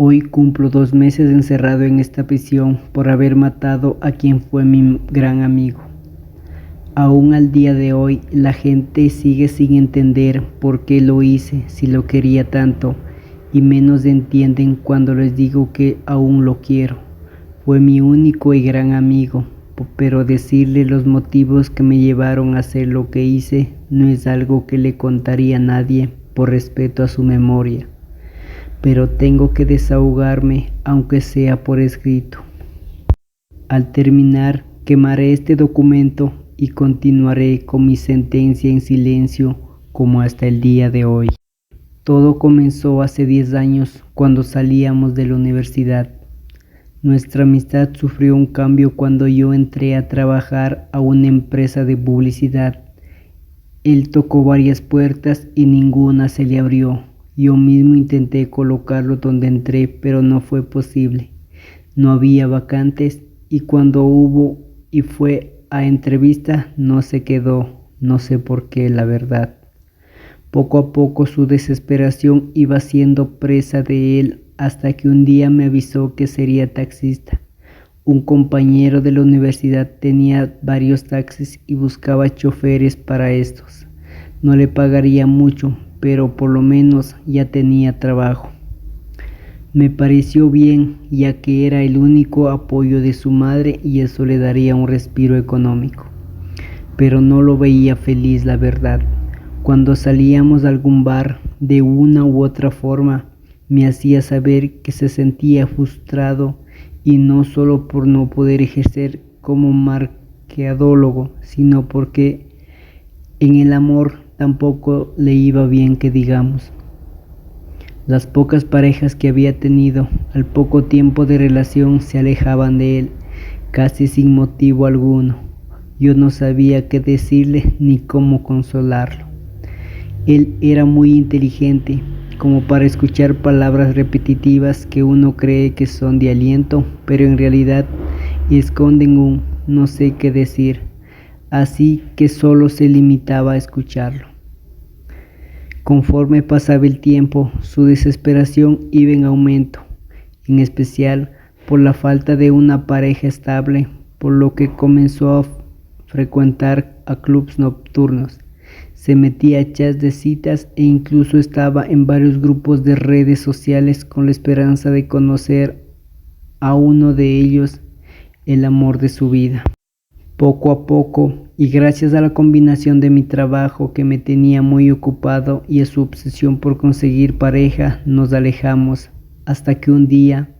Hoy cumplo 2 meses encerrado en esta prisión por haber matado a quien fue mi gran amigo. Aún al día de hoy la gente sigue sin entender por qué lo hice si lo quería tanto, y menos entienden cuando les digo que aún lo quiero. Fue mi único y gran amigo, pero decirle los motivos que me llevaron a hacer lo que hice no es algo que le contaría a nadie por respeto a su memoria. Pero tengo que desahogarme, aunque sea por escrito. Al terminar, quemaré este documento y continuaré con mi sentencia en silencio como hasta el día de hoy. Todo comenzó hace 10 años cuando salíamos de la universidad. Nuestra amistad sufrió un cambio cuando yo entré a trabajar a una empresa de publicidad. Él tocó varias puertas y ninguna se le abrió. Yo mismo intenté colocarlo donde entré, pero no fue posible. No había vacantes y cuando hubo y fue a entrevista no se quedó. No sé por qué, la verdad. Poco a poco su desesperación iba siendo presa de él hasta que un día me avisó que sería taxista. Un compañero de la universidad tenía varios taxis y buscaba choferes para estos. No le pagaría mucho, pero por lo menos ya tenía trabajo. Me pareció bien, ya que era el único apoyo de su madre y eso le daría un respiro económico. Pero no lo veía feliz, la verdad. Cuando salíamos a algún bar, de una u otra forma, me hacía saber que se sentía frustrado, y no solo por no poder ejercer como mercadólogo, sino porque en el amor tampoco le iba bien, que digamos. Las pocas parejas que había tenido, al poco tiempo de relación se alejaban de él, casi sin motivo alguno. Yo no sabía qué decirle ni cómo consolarlo. Él era muy inteligente, como para escuchar palabras repetitivas que uno cree que son de aliento, pero en realidad esconden un no sé qué decir, así que solo se limitaba a escucharlo. Conforme pasaba el tiempo, su desesperación iba en aumento, en especial por la falta de una pareja estable, por lo que comenzó a frecuentar a clubes nocturnos. Se metía a chats de citas e incluso estaba en varios grupos de redes sociales con la esperanza de conocer a uno de ellos, el amor de su vida. Poco a poco, y gracias a la combinación de mi trabajo que me tenía muy ocupado y a su obsesión por conseguir pareja, nos alejamos, hasta que un día,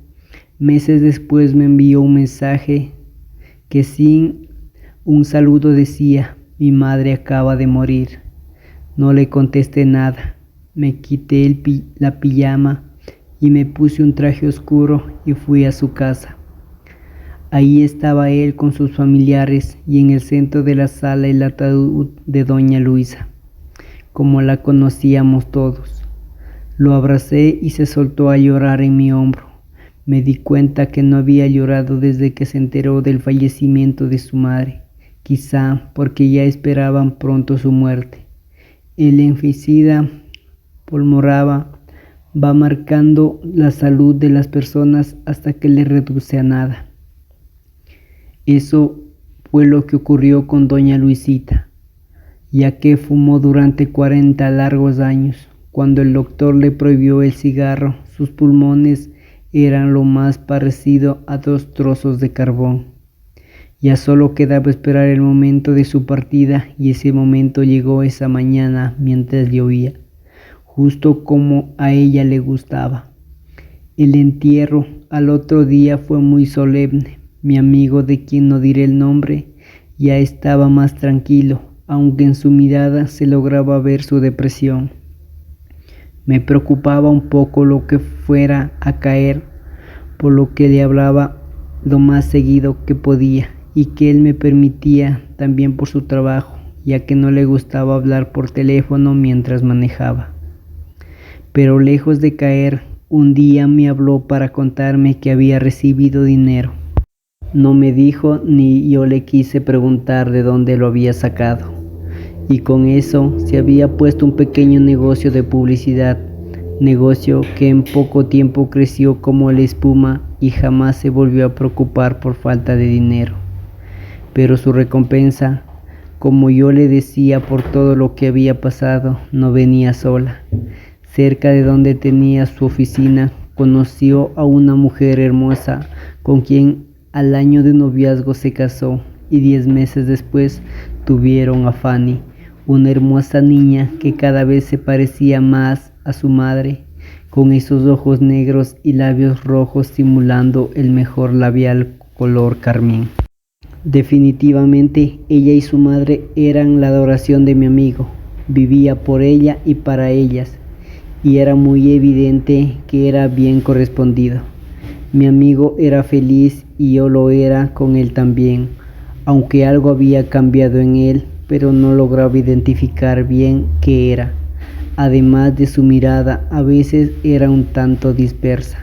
meses después, me envió un mensaje que sin un saludo decía: mi madre acaba de morir. No le contesté nada, me quité la pijama y me puse un traje oscuro y fui a su casa. Ahí estaba él con sus familiares y en el centro de la sala el ataúd de doña Luisa, como la conocíamos todos. Lo abracé y se soltó a llorar en mi hombro. Me di cuenta que no había llorado desde que se enteró del fallecimiento de su madre, quizá porque ya esperaban pronto su muerte. El enfisida polmoraba va marcando la salud de las personas hasta que le reduce a nada. Eso fue lo que ocurrió con doña Luisita, ya que fumó durante 40 largos años. Cuando el doctor le prohibió el cigarro, sus pulmones eran lo más parecido a 2 trozos de carbón. Ya solo quedaba esperar el momento de su partida, y ese momento llegó esa mañana mientras llovía, justo como a ella le gustaba. El entierro al otro día fue muy solemne. Mi amigo, de quien no diré el nombre, ya estaba más tranquilo, aunque en su mirada se lograba ver su depresión. Me preocupaba un poco lo que fuera a caer, por lo que le hablaba lo más seguido que podía, y que él me permitía también por su trabajo, ya que no le gustaba hablar por teléfono mientras manejaba. Pero lejos de caer, un día me habló para contarme que había recibido dinero. No me dijo ni yo le quise preguntar de dónde lo había sacado. Y con eso se había puesto un pequeño negocio de publicidad. negocio que en poco tiempo creció como la espuma y jamás se volvió a preocupar por falta de dinero. Pero su recompensa, como yo le decía por todo lo que había pasado, no venía sola. Cerca de donde tenía su oficina, conoció a una mujer hermosa con quien al año de noviazgo se casó y 10 meses después tuvieron a Fanny, una hermosa niña que cada vez se parecía más a su madre, con esos ojos negros y labios rojos simulando el mejor labial color carmín. Definitivamente ella y su madre eran la adoración de mi amigo. Vivía por ella y para ellas, y era muy evidente que era bien correspondido. Mi amigo era feliz y yo lo era con él también, aunque algo había cambiado en él, pero no lograba identificar bien qué era. Además de su mirada, a veces era un tanto dispersa.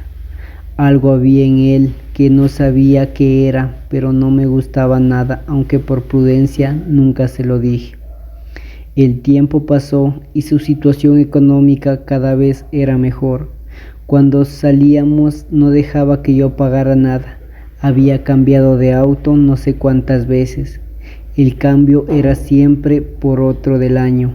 Algo había en él que no sabía qué era, pero no me gustaba nada, aunque por prudencia nunca se lo dije. El tiempo pasó y su situación económica cada vez era mejor. Cuando salíamos no dejaba que yo pagara nada. Había cambiado de auto no sé cuántas veces. El cambio era siempre por otro del año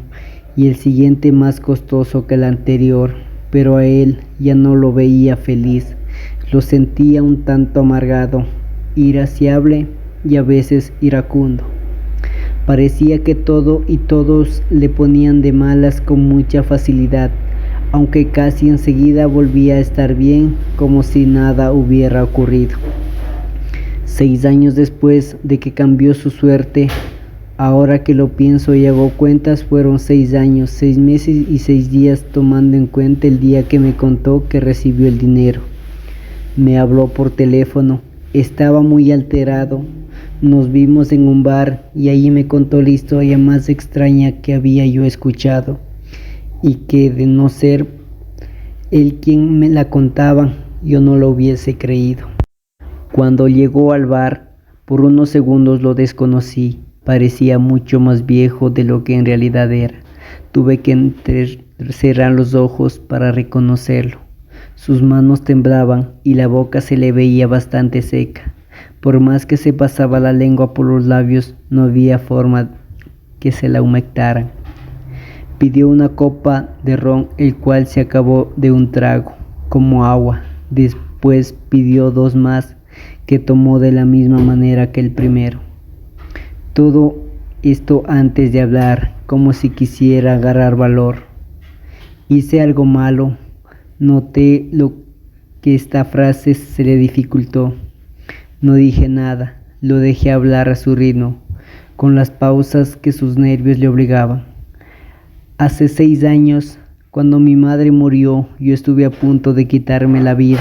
y el siguiente más costoso que el anterior, pero a él ya no lo veía feliz. Lo sentía un tanto amargado, irascible y a veces iracundo. Parecía que todo y todos le ponían de malas con mucha facilidad, aunque casi enseguida volvía a estar bien, como si nada hubiera ocurrido. 6 años después de que cambió su suerte, ahora que lo pienso y hago cuentas, fueron 6 años, 6 meses y 6 días, tomando en cuenta el día que me contó que recibió el dinero. Me habló por teléfono, estaba muy alterado. Nos vimos en un bar y allí me contó la historia más extraña que había yo escuchado, y que de no ser él quien me la contaba, yo no lo hubiese creído. Cuando llegó al bar, por unos segundos lo desconocí. Parecía mucho más viejo de lo que en realidad era. Tuve que cerrar los ojos para reconocerlo. Sus manos temblaban y la boca se le veía bastante seca. Por más que se pasaba la lengua por los labios, no había forma que se la humectaran. Pidió una copa de ron, el cual se acabó de un trago, como agua. Después pidió 2 más, que tomó de la misma manera que el primero. Todo esto antes de hablar, como si quisiera agarrar valor. Hice algo malo. Noté lo que esta frase se le dificultó. No dije nada, lo dejé hablar a su ritmo, con las pausas que sus nervios le obligaban. Hace 6 años, cuando mi madre murió, yo estuve a punto de quitarme la vida.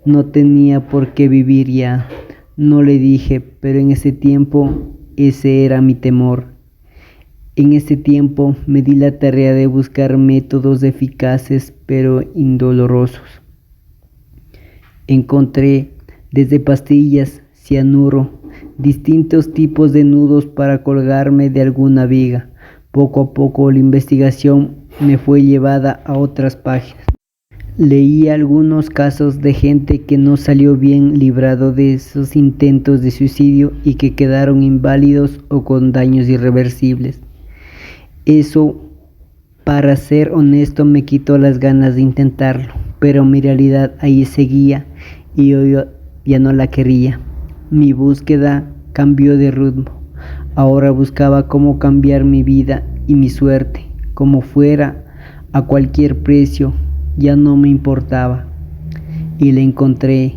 No tenía por qué vivir ya. No le dije, pero en ese tiempo ese era mi temor. En ese tiempo me di la tarea de buscar métodos eficaces pero indolorosos. Encontré desde pastillas, cianuro, distintos tipos de nudos para colgarme de alguna viga. Poco a poco la investigación me fue llevada a otras páginas. Leí algunos casos de gente que no salió bien librado de esos intentos de suicidio y que quedaron inválidos o con daños irreversibles. Eso, para ser honesto, me quitó las ganas de intentarlo, pero mi realidad ahí seguía y yo ya no la quería. Mi búsqueda cambió de rumbo. Ahora buscaba cómo cambiar mi vida y mi suerte, como fuera, a cualquier precio. Ya no me importaba. Y la encontré.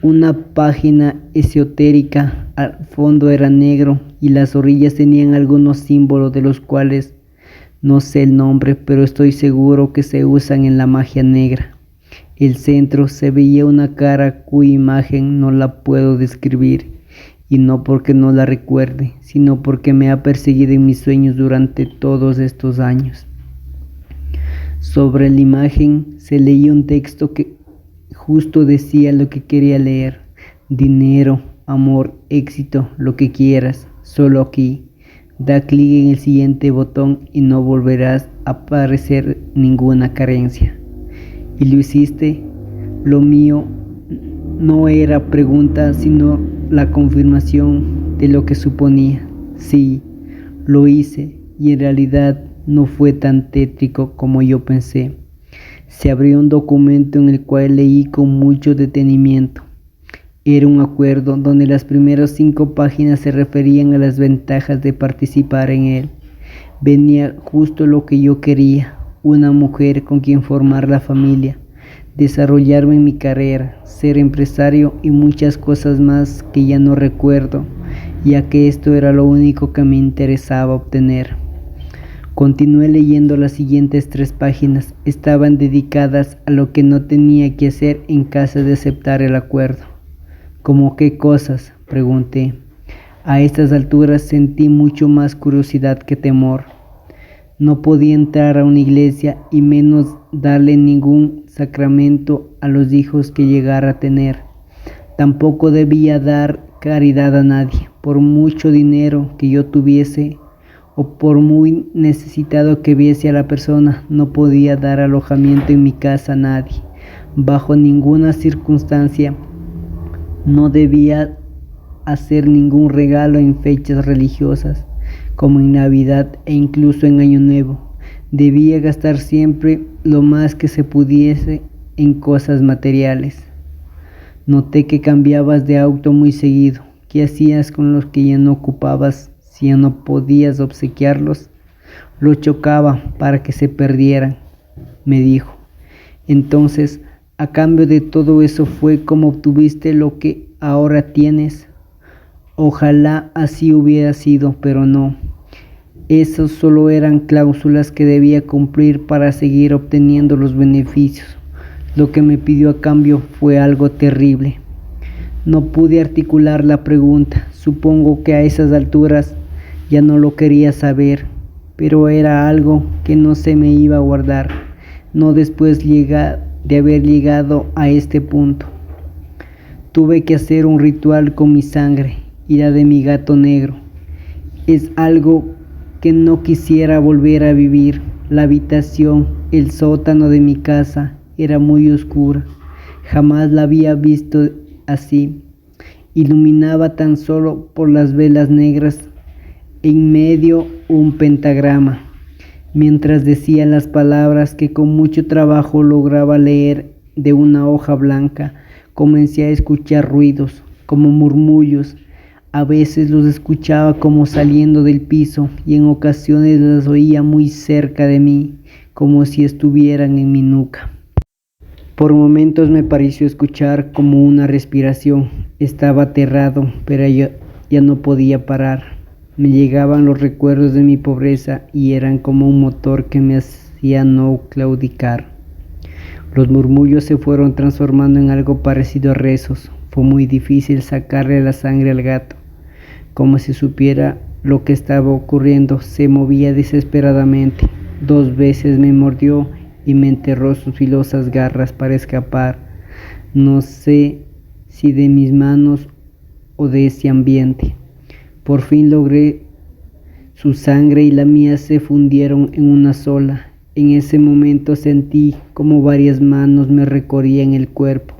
Una página esotérica. Al fondo era negro y las orillas tenían algunos símbolos de los cuales no sé el nombre, pero estoy seguro que se usan en la magia negra. El centro se veía una cara cuya imagen no la puedo describir, y no porque no la recuerde, sino porque me ha perseguido en mis sueños durante todos estos años. Sobre la imagen se leía un texto que justo decía lo que quería leer: dinero, amor, éxito, lo que quieras, solo aquí. Da clic en el siguiente botón y no volverás a aparecer ninguna carencia. ¿Y lo hiciste? Lo mío no era pregunta, sino la confirmación de lo que suponía. Sí, lo hice, y en realidad no fue tan tétrico como yo pensé. Se abrió un documento en el cual leí con mucho detenimiento. Era un acuerdo donde las primeras 5 páginas se referían a las ventajas de participar en él. Venía justo lo que yo quería: una mujer con quien formar la familia, desarrollarme en mi carrera, ser empresario y muchas cosas más que ya no recuerdo, ya que esto era lo único que me interesaba obtener. Continué leyendo las siguientes 3 páginas. Estaban dedicadas a lo que no tenía que hacer en caso de aceptar el acuerdo. ¿Cómo qué cosas?, pregunté. A estas alturas sentí mucho más curiosidad que temor. No podía entrar a una iglesia y menos darle ningún sacramento a los hijos que llegara a tener. Tampoco debía dar caridad a nadie, por mucho dinero que yo tuviese o por muy necesitado que viese a la persona. No podía dar alojamiento en mi casa a nadie, bajo ninguna circunstancia. No debía hacer ningún regalo en fechas religiosas, como en Navidad e incluso en Año Nuevo. Debía gastar siempre lo más que se pudiese en cosas materiales. Noté que cambiabas de auto muy seguido. ¿Qué hacías con los que ya no ocupabas si ya no podías obsequiarlos? Los chocaba para que se perdieran, me dijo. Entonces, a cambio de todo eso fue como obtuviste lo que ahora tienes. Ojalá así hubiera sido, pero no. Esas solo eran cláusulas que debía cumplir para seguir obteniendo los beneficios. Lo que me pidió a cambio fue algo terrible. No pude articular la pregunta. Supongo que a esas alturas ya no lo quería saber, pero era algo que no se me iba a guardar, no después de haber llegado a este punto. Tuve que hacer un ritual con mi sangre y la de mi gato negro. Es algo que no quisiera volver a vivir. La habitación, el sótano de mi casa, era muy oscura. Jamás la había visto así. Iluminaba tan solo por las velas negras. En medio un pentagrama. Mientras decía las palabras que con mucho trabajo lograba leer de una hoja blanca, comencé a escuchar ruidos, como murmullos. A veces los escuchaba como saliendo del piso y en ocasiones las oía muy cerca de mí, como si estuvieran en mi nuca. Por momentos me pareció escuchar como una respiración. Estaba aterrado, pero ya no podía parar. Me llegaban los recuerdos de mi pobreza y eran como un motor que me hacía no claudicar. Los murmullos se fueron transformando en algo parecido a rezos. Fue muy difícil sacarle la sangre al gato. Como si supiera lo que estaba ocurriendo, se movía desesperadamente. 2 veces me mordió y me enterró sus filosas garras para escapar. No sé si de mis manos o de ese ambiente. Por fin logré. Su sangre y la mía se fundieron en una sola. En ese momento sentí como varias manos me recorrían el cuerpo.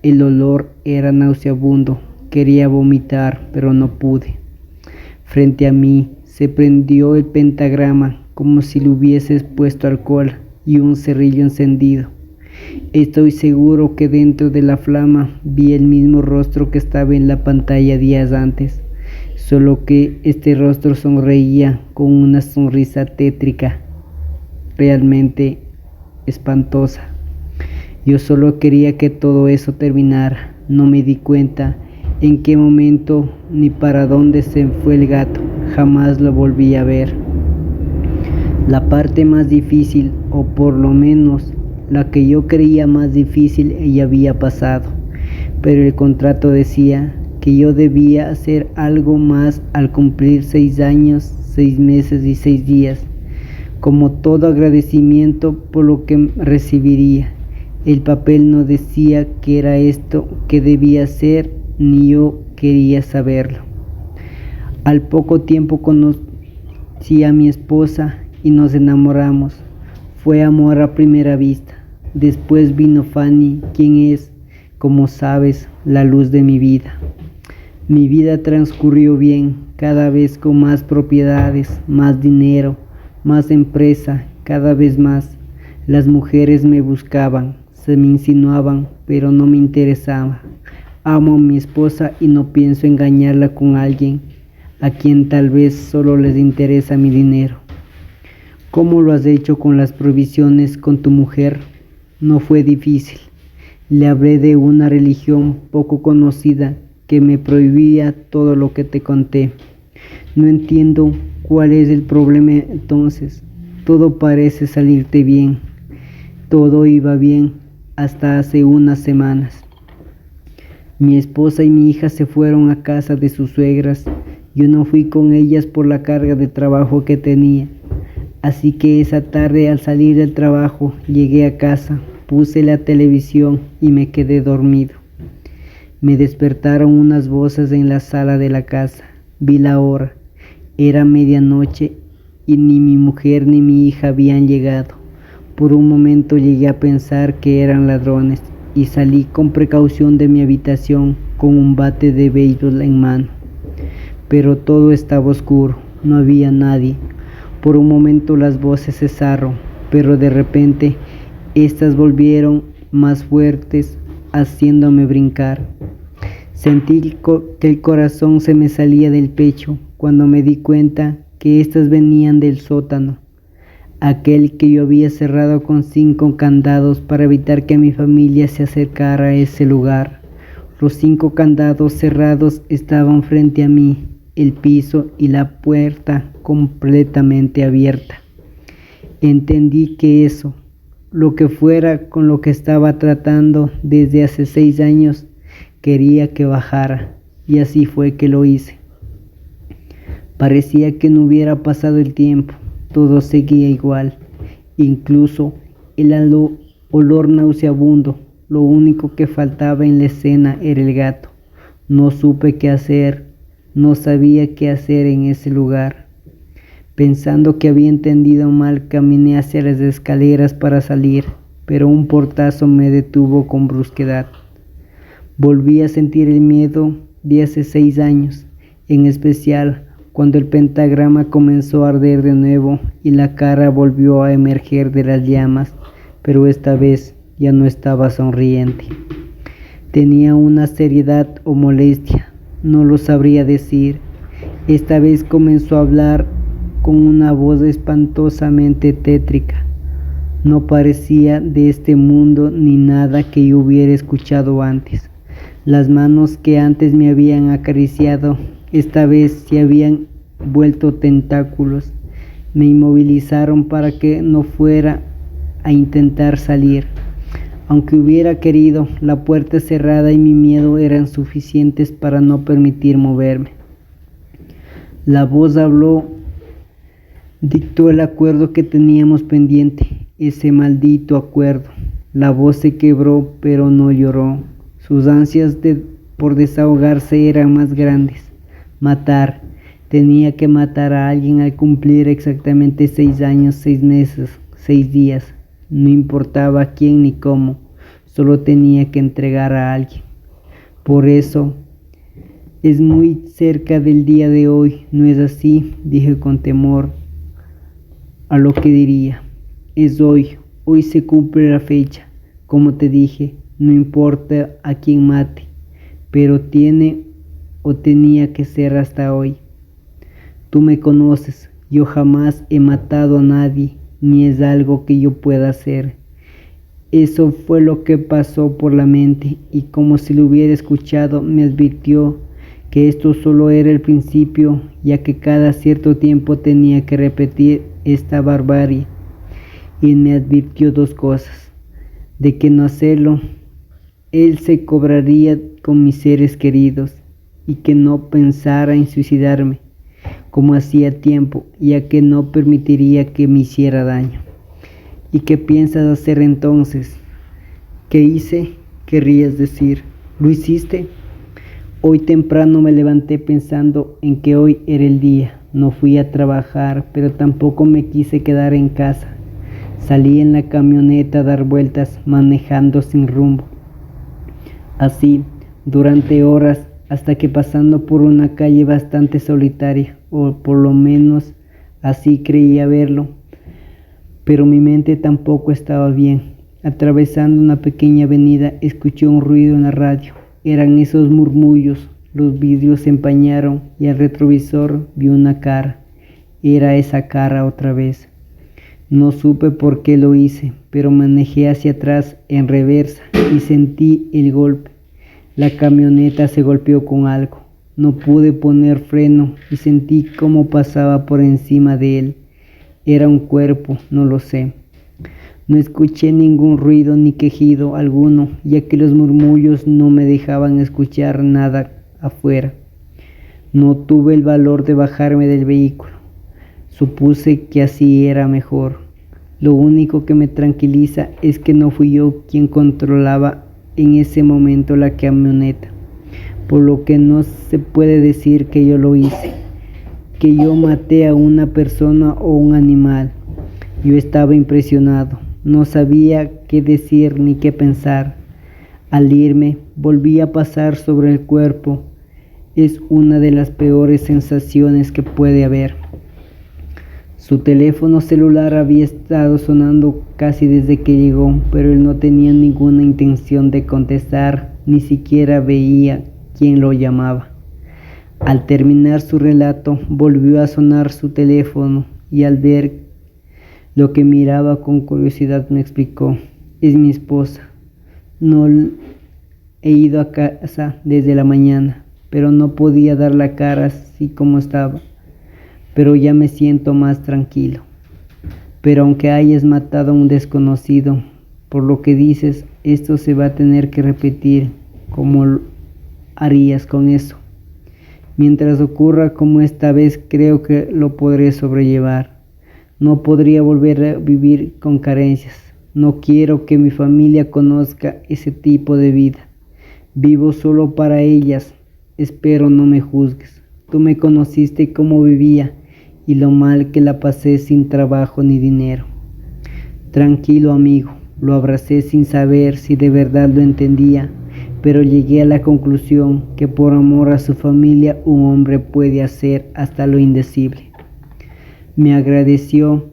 El olor era nauseabundo. Quería vomitar, pero no pude. Frente a mí se prendió el pentagrama como si le hubieses puesto alcohol y un cerillo encendido. Estoy seguro que dentro de la flama vi el mismo rostro que estaba en la pantalla días antes, solo que este rostro sonreía con una sonrisa tétrica, realmente espantosa. Yo solo quería que todo eso terminara. No me di cuenta en qué momento ni para dónde se fue el gato. Jamás lo volví a ver. La parte más difícil, o por lo menos la que yo creía más difícil, ya había pasado, pero el contrato decía que yo debía hacer algo más al cumplir 6 años, 6 meses y 6 días, como todo agradecimiento por lo que recibiría. El papel no decía que era esto que debía hacer, ni yo quería saberlo. Al poco tiempo conocí a mi esposa y nos enamoramos. Fue amor a primera vista. Después vino Fanny, quien es, como sabes, la luz de mi vida. Mi vida transcurrió bien, cada vez con más propiedades, más dinero, más empresa, cada vez más. Las mujeres me buscaban, se me insinuaban, pero no me interesaba. Amo a mi esposa y no pienso engañarla con alguien a quien tal vez solo les interesa mi dinero. ¿Cómo lo has hecho con las provisiones con tu mujer? No fue difícil. Le hablé de una religión poco conocida que me prohibía todo lo que te conté. No entiendo cuál es el problema entonces. Todo parece salirte bien. Todo iba bien hasta hace unas semanas. Mi esposa y mi hija se fueron a casa de sus suegras. Yo no fui con ellas por la carga de trabajo que tenía. Así que esa tarde al salir del trabajo llegué a casa, puse la televisión y me quedé dormido. Me despertaron unas voces en la sala de la casa. Vi la hora. Era medianoche y ni mi mujer ni mi hija habían llegado. Por un momento llegué a pensar que eran ladrones y salí con precaución de mi habitación con un bate de béisbol en mano. Pero todo estaba oscuro, no había nadie. Por un momento las voces cesaron, pero de repente estas volvieron más fuertes, haciéndome brincar. Sentí que el corazón se me salía del pecho cuando me di cuenta que estas venían del sótano, aquel que yo había cerrado con 5 candados para evitar que mi familia se acercara a ese lugar. Los 5 candados cerrados estaban frente a mí, el piso y la puerta completamente abierta. Entendí que eso, lo que fuera con lo que estaba tratando desde hace 6 años, quería que bajara, y así fue que lo hice. Parecía que no hubiera pasado el tiempo, todo seguía igual, incluso el olor nauseabundo. Lo único que faltaba en la escena era el gato. No supe qué hacer, no sabía qué hacer en ese lugar. Pensando que había entendido mal, caminé hacia las escaleras para salir, pero un portazo me detuvo con brusquedad. Volví a sentir el miedo de hace 6 años, en especial cuando el pentagrama comenzó a arder de nuevo y la cara volvió a emerger de las llamas, pero esta vez ya no estaba sonriente. Tenía una seriedad o molestia, no lo sabría decir. Esta vez comenzó a hablar con una voz espantosamente tétrica. No parecía de este mundo ni nada que yo hubiera escuchado antes. Las manos que antes me habían acariciado, esta vez se habían vuelto tentáculos. Me inmovilizaron para que no fuera a intentar salir. Aunque hubiera querido, la puerta cerrada y mi miedo eran suficientes para no permitir moverme. La voz habló, dictó el acuerdo que teníamos pendiente, ese maldito acuerdo. La voz se quebró, pero no lloró. Sus ansias por desahogarse eran más grandes. Matar. Tenía que matar a alguien al cumplir exactamente 6 años, 6 meses, 6 días. No importaba quién ni cómo, solo tenía que entregar a alguien. Por eso, es muy cerca del día de hoy, ¿no es así? Dije con temor a lo que diría. Es hoy se cumple la fecha. Como te dije, no importa a quién mate, pero tiene o tenía que ser hasta hoy. Tú me conoces, yo jamás he matado a nadie, ni es algo que yo pueda hacer. Eso fue lo que pasó por la mente, y como si lo hubiera escuchado, me advirtió que esto solo era el principio, ya que cada cierto tiempo tenía que repetir esta barbarie. Y me advirtió 2 cosas: de que no hacerlo, él se cobraría con mis seres queridos, y que no pensara en suicidarme, como hacía tiempo, ya que no permitiría que me hiciera daño. ¿Y qué piensas hacer entonces? ¿Qué hice? Querrías decir. ¿Lo hiciste? Hoy temprano me levanté pensando en que hoy era el día. No fui a trabajar, pero tampoco me quise quedar en casa. Salí en la camioneta a dar vueltas, manejando sin rumbo. Así, durante horas, hasta que pasando por una calle bastante solitaria, o por lo menos así creía verlo, pero mi mente tampoco estaba bien. Atravesando una pequeña avenida, escuché un ruido en la radio. Eran esos murmullos. Los vidrios se empañaron y al retrovisor vi una cara. Era esa cara otra vez. No supe por qué lo hice, pero manejé hacia atrás en reversa y sentí el golpe. La camioneta se golpeó con algo. No pude poner freno y sentí cómo pasaba por encima de él. Era un cuerpo, no lo sé. No escuché ningún ruido ni quejido alguno, ya que los murmullos no me dejaban escuchar nada afuera. No tuve el valor de bajarme del vehículo. Supuse que así era mejor. Lo único que me tranquiliza es que no fui yo quien controlaba en ese momento la camioneta, por lo que no se puede decir que yo lo hice, que yo maté a una persona o un animal. Yo estaba impresionado, no sabía qué decir ni qué pensar. Al irme, volví a pasar sobre el cuerpo. Es una de las peores sensaciones que puede haber. Su teléfono celular había estado sonando casi desde que llegó, pero él no tenía ninguna intención de contestar, ni siquiera veía quién lo llamaba. Al terminar su relato, volvió a sonar su teléfono y al ver lo que miraba con curiosidad me explicó: es mi esposa. No he ido a casa desde la mañana, pero no podía dar la cara así como estaba. Pero ya me siento más tranquilo. Pero aunque hayas matado a un desconocido, por lo que dices, esto se va a tener que repetir. ¿Cómo harías con eso? Mientras ocurra como esta vez, creo que lo podré sobrellevar. No podría volver a vivir con carencias. No quiero que mi familia conozca ese tipo de vida. Vivo solo para ellas. Espero no me juzgues. Tú me conociste cómo vivía y lo mal que la pasé sin trabajo ni dinero. Tranquilo, amigo. Lo abracé sin saber si de verdad lo entendía, pero llegué a la conclusión que por amor a su familia un hombre puede hacer hasta lo indecible. Me agradeció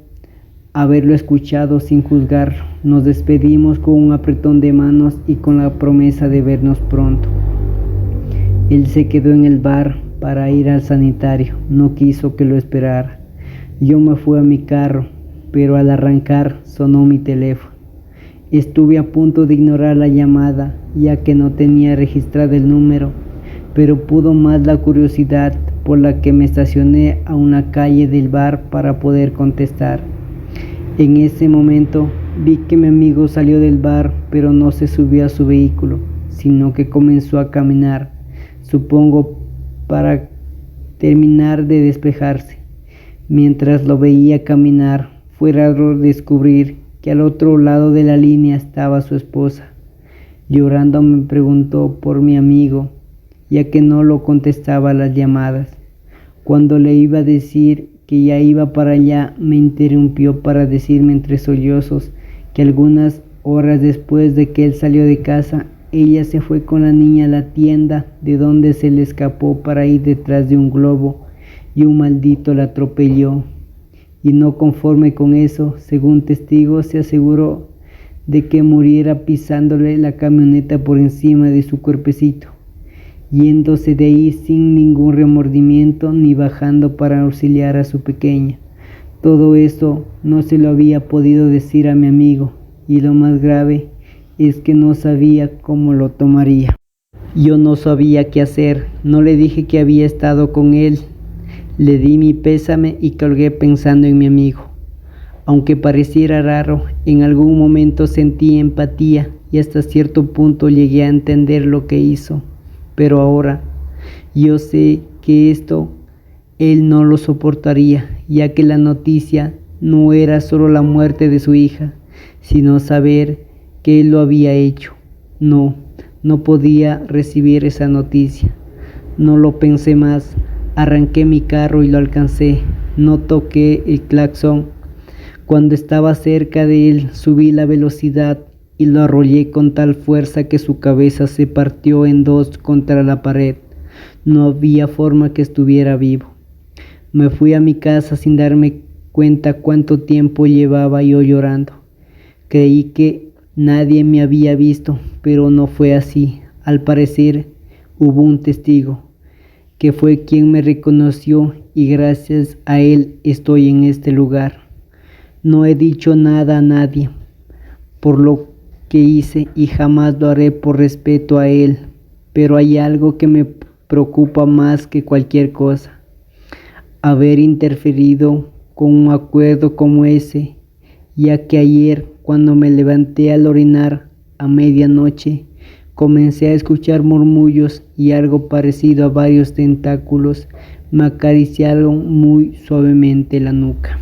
haberlo escuchado sin juzgarlo. Nos despedimos con un apretón de manos y con la promesa de vernos pronto. Él se quedó en el bar para ir al sanitario. No quiso que lo esperara. Yo me fui a mi carro, pero al arrancar sonó mi teléfono. Estuve a punto de ignorar la llamada, ya que no tenía registrado el número, pero pudo más la curiosidad, por la que me estacioné a una calle del bar para poder contestar. En ese momento vi que mi amigo salió del bar, pero no se subió a su vehículo, sino que comenzó a caminar, supongo para terminar de despejarse. Mientras lo veía caminar, fue raro descubrir que al otro lado de la línea estaba su esposa. Llorando me preguntó por mi amigo, ya que no lo contestaba a las llamadas. Cuando le iba a decir que ya iba para allá, me interrumpió para decirme entre sollozos que algunas horas después de que él salió de casa, ella se fue con la niña a la tienda, de donde se le escapó para ir detrás de un globo y un maldito la atropelló. Y no conforme con eso, según testigos, se aseguró de que muriera pisándole la camioneta por encima de su cuerpecito, yéndose de ahí sin ningún remordimiento ni bajando para auxiliar a su pequeña. Todo eso no se lo había podido decir a mi amigo, y lo más grave es que no sabía cómo lo tomaría. Yo no sabía qué hacer. No le dije que había estado con él. Le di mi pésame y colgué pensando en mi amigo. Aunque pareciera raro, en algún momento sentí empatía y hasta cierto punto llegué a entender lo que hizo. Pero ahora yo sé que esto él no lo soportaría, ya que la noticia no era solo la muerte de su hija, sino saber que él lo había hecho. No podía recibir esa noticia. No lo pensé más. Arranqué mi carro y lo alcancé. No toqué el claxon Cuando estaba cerca de él, subí la velocidad y lo arrollé con tal fuerza que su cabeza se partió en dos contra la pared. No había forma que estuviera vivo. Me fui a mi casa sin darme cuenta cuánto tiempo llevaba yo llorando. Creí que nadie me había visto, pero no fue así. Al parecer, hubo un testigo, que fue quien me reconoció y gracias a él estoy en este lugar. No he dicho nada a nadie por lo que hice y jamás lo haré por respeto a él, pero hay algo que me preocupa más que cualquier cosa: haber interferido con un acuerdo como ese, ya que ayer, cuando me levanté al orinar a medianoche, comencé a escuchar murmullos y algo parecido a varios tentáculos me acariciaron muy suavemente la nuca.